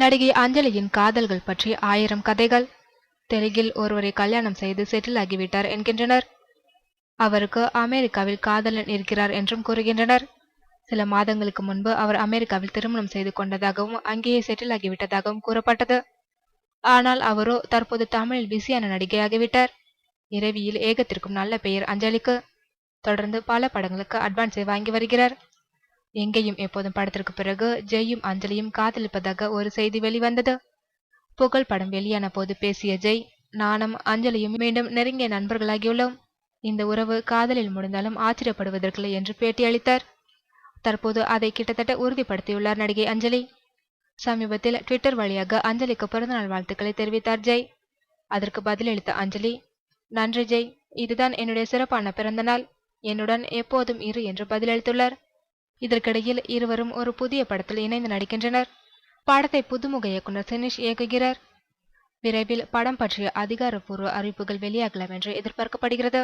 நடிகை அஞ்சலியின் காதல்கள் பற்றி 1000 கதைகள். தெலுங்கில் ஒருவரை கல்யாணம் செய்து செட்டில் ஆகிவிட்டார் என்கின்றனர். அவருக்கு அமெரிக்காவில் காதலன் இருக்கிறார் என்றும் கூறுகின்றனர். சில மாதங்களுக்கு முன்பு அவர் அமெரிக்காவில் திருமணம் செய்து கொண்டதாகவும் அங்கேயே செட்டில் ஆகிவிட்டதாகவும் கூறப்பட்டது. ஆனால் அவரோ தற்போது தமிழில் பிஸியான நடிகையாகிவிட்டார். இரவியில் ஏகத்திற்கும் நல்ல பெயர் அஞ்சலிக்கு. தொடர்ந்து பல படங்களுக்கு அட்வான்ஸை வாங்கி வருகிறார். எங்கேயும் எப்போதும் படத்திற்கு பிறகு ஜெய்யும் அஞ்சலியும் காதலிப்பதாக ஒரு செய்தி வெளிவந்தது. புகழ் படம் வெளியான போது பேசிய ஜெய், நானும் அஞ்சலியும் மீண்டும் நெருங்கிய நண்பர்களாகியுள்ளோம். இந்த உறவு காதலில் முடிந்தாலும் ஆச்சரியப்படுவதற்கில்லை என்று பேட்டியளித்தார். தற்போது அதை கிட்டத்தட்ட உறுதிப்படுத்தியுள்ளார் நடிகை அஞ்சலி. சமீபத்தில் ட்விட்டர் வழியாக அஞ்சலிக்கு பிறந்தநாள் வாழ்த்துக்களை தெரிவித்தார் ஜெய். அதற்கு பதிலளித்த அஞ்சலி, நன்றி ஜெய், இதுதான் என்னுடைய சிறப்பான பிறந்தநாள், என்னுடன் எப்போதும் இரு என்று பதிலளித்துள்ளார். இதற்கிடையில் இருவரும் ஒரு புதிய படத்தில் இணைந்து நடிக்கின்றனர். படத்தை புதுமுக இயக்குனர் சினிஷ் இயக்குகிறார். விரைவில் படம் பற்றிய அதிகாரப்பூர்வ அறிவிப்புகள் வெளியாகலாம் என்று எதிர்பார்க்கப்படுகிறது.